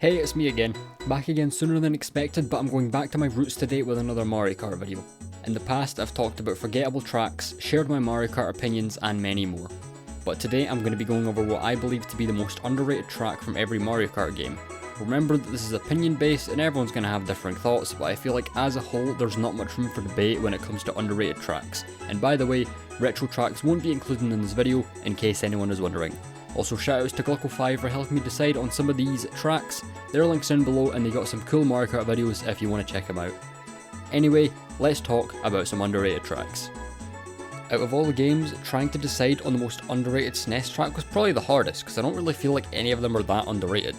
Hey, it's me again. Back again sooner than expected, but I'm going back to my roots today with another Mario Kart video. In the past, I've talked about forgettable tracks, shared my Mario Kart opinions, and many more. But today I'm going to be going over what I believe to be the most underrated track from every Mario Kart game. Remember that this is opinion based and everyone's going to have different thoughts, but I feel like as a whole there's not much room for debate when it comes to underrated tracks. And by the way, retro tracks won't be included in this video in case anyone is wondering. Also shoutouts to Glunk for helping me decide on some of these tracks. Their links down below and they got some cool Mario Kart videos if you want to check them out. Anyway, let's talk about some underrated tracks. Out of all the games, trying to decide on the most underrated SNES track was probably the hardest because I don't really feel like any of them are that underrated.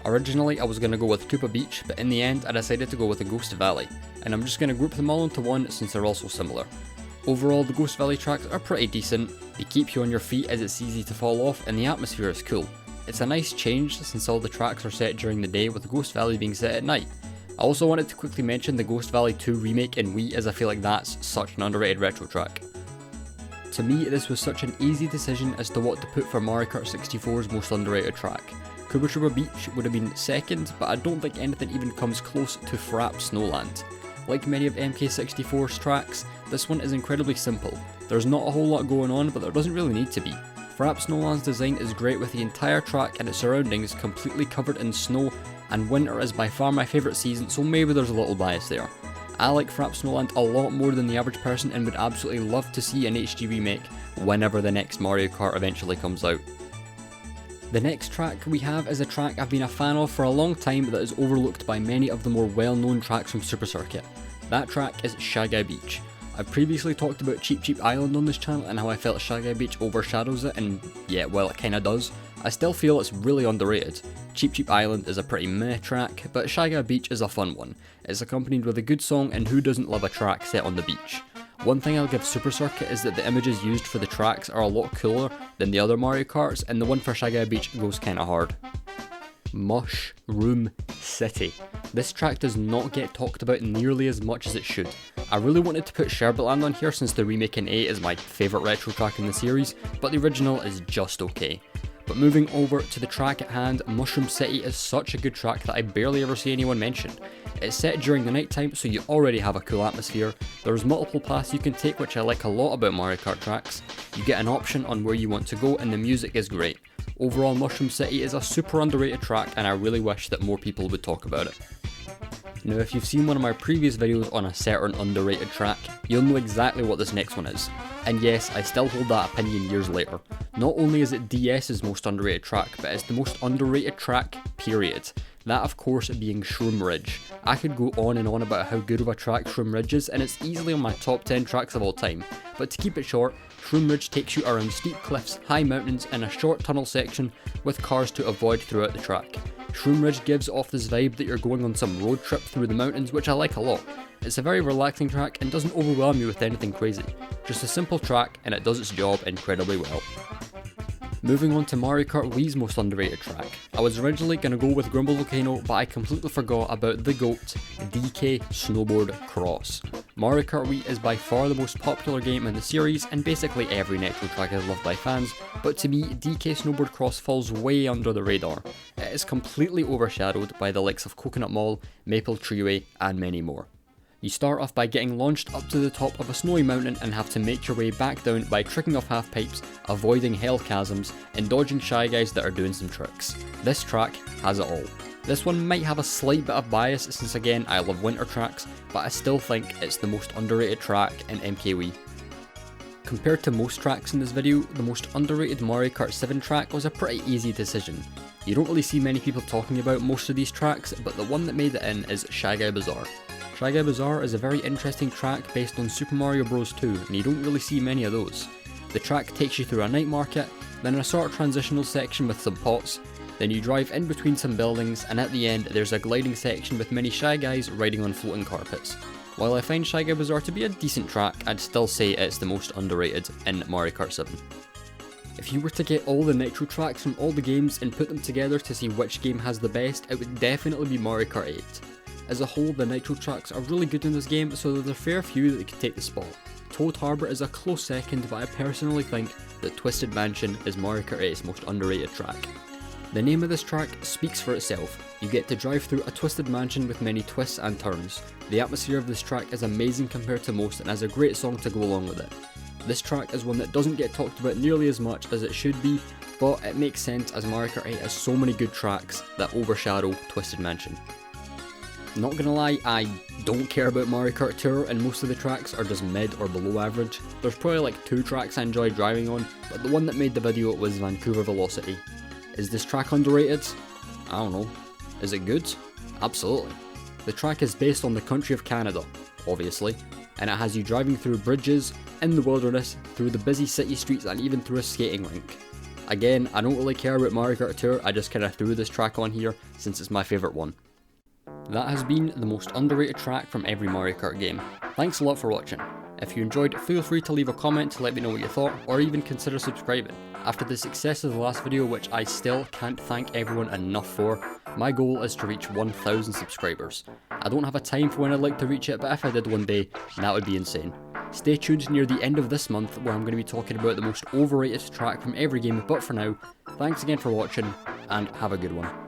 Originally I was going to go with Koopa Beach, but in the end I decided to go with the Ghost Valley, and I'm just going to group them all into one since they're all so similar. Overall, the Ghost Valley tracks are pretty decent, they keep you on your feet as it's easy to fall off, and the atmosphere is cool. It's a nice change since all the tracks are set during the day with the Ghost Valley being set at night. I also wanted to quickly mention the Ghost Valley 2 remake in Wii, as I feel like that's such an underrated retro track. To me, this was such an easy decision as to what to put for Mario Kart 64's most underrated track. Koopa Beach would have been second, but I don't think anything even comes close to Frapp Snowland. Like many of MK64's tracks, this one is incredibly simple. There's not a whole lot going on, but there doesn't really need to be. Frapp Snowland's design is great with the entire track and its surroundings completely covered in snow, and winter is by far my favourite season, so maybe there's a little bias there. I like Frapp Snowland a lot more than the average person and would absolutely love to see an HD remake whenever the next Mario Kart eventually comes out. The next track we have is a track I've been a fan of for a long time that is overlooked by many of the more well-known tracks from Super Circuit. That track is Shaga Beach. I've previously talked about Cheep Cheep Island on this channel and how I felt Shaga Beach overshadows it, and yeah, well, it kinda does. I still feel it's really underrated. Cheep Cheep Island is a pretty meh track, but Shaga Beach is a fun one. It's accompanied with a good song, and who doesn't love a track set on the beach? One thing I'll give Super Circuit is that the images used for the tracks are a lot cooler than the other Mario Karts, and the one for Shaga Beach goes kinda hard. Mushroom City. This track does not get talked about nearly as much as it should. I really wanted to put Sherbetland on here since the remake in 8 is my favourite retro track in the series, but the original is just okay. But moving over to the track at hand, Mushroom City is such a good track that I barely ever see anyone mention. It's set during the night time, so you already have a cool atmosphere. There's multiple paths you can take, which I like a lot about Mario Kart tracks. You get an option on where you want to go, and the music is great. Overall, Mushroom City is a super underrated track, and I really wish that more people would talk about it. Now, if you've seen one of my previous videos on a certain underrated track, you'll know exactly what this next one is. And yes, I still hold that opinion years later. Not only is it DS's most underrated track, but it's the most underrated track, period. That of course being Shroom Ridge. I could go on and on about how good of a track Shroom Ridge is, and it's easily on my top 10 tracks of all time. But to keep it short, Shroom Ridge takes you around steep cliffs, high mountains, and a short tunnel section with cars to avoid throughout the track. Shroom Ridge gives off this vibe that you're going on some road trip through the mountains, which I like a lot. It's a very relaxing track and doesn't overwhelm you with anything crazy. Just a simple track, and it does its job incredibly well. Moving on to Mario Kart Wii's most underrated track. I was originally going to go with Grumble Volcano, but I completely forgot about the GOAT, DK Snowboard Cross. Mario Kart Wii is by far the most popular game in the series, and basically every Nitro track is loved by fans, but to me, DK Snowboard Cross falls way under the radar. It is completely overshadowed by the likes of Coconut Mall, Maple Treeway, and many more. You start off by getting launched up to the top of a snowy mountain and have to make your way back down by tricking off half pipes, avoiding hell chasms, and dodging shy guys that are doing some tricks. This track has it all. This one might have a slight bit of bias since again I love winter tracks, but I still think it's the most underrated track in MKWii. Compared to most tracks in this video, the most underrated Mario Kart 7 track was a pretty easy decision. You don't really see many people talking about most of these tracks, but the one that made it in is Shaga Beach. Shaga Bazar is a very interesting track based on Super Mario Bros. 2, and you don't really see many of those. The track takes you through a night market, then a sort of transitional section with some pots, then you drive in between some buildings, and at the end there's a gliding section with many shy guys riding on floating carpets. While I find Shaga Bazar to be a decent track, I'd still say it's the most underrated in Mario Kart 7. If you were to get all the Nitro tracks from all the games and put them together to see which game has the best, it would definitely be Mario Kart 8. As a whole, the Nitro tracks are really good in this game, so there's a fair few that could take the spot. Toad Harbor is a close second, but I personally think that Twisted Mansion is Mario Kart 8's most underrated track. The name of this track speaks for itself. You get to drive through a twisted mansion with many twists and turns. The atmosphere of this track is amazing compared to most and has a great song to go along with it. This track is one that doesn't get talked about nearly as much as it should be, but it makes sense as Mario Kart 8 has so many good tracks that overshadow Twisted Mansion. Not gonna lie, I don't care about Mario Kart Tour and most of the tracks are just mid or below average. There's probably like 2 tracks I enjoy driving on, but the one that made the video was Vancouver Velocity. Is this track underrated? I don't know. Is it good? Absolutely. The track is based on the country of Canada, obviously, and it has you driving through bridges, in the wilderness, through the busy city streets and even through a skating rink. Again, I don't really care about Mario Kart Tour, I just kinda threw this track on here since it's my favourite one. That has been the most underrated track from every Mario Kart game. Thanks a lot for watching. If you enjoyed, feel free to leave a comment to let me know what you thought, or even consider subscribing. After the success of the last video, which I still can't thank everyone enough for, my goal is to reach 1,000 subscribers. I don't have a time for when I'd like to reach it, but if I did one day, that would be insane. Stay tuned near the end of this month where I'm going to be talking about the most overrated track from every game, but for now, thanks again for watching, and have a good one.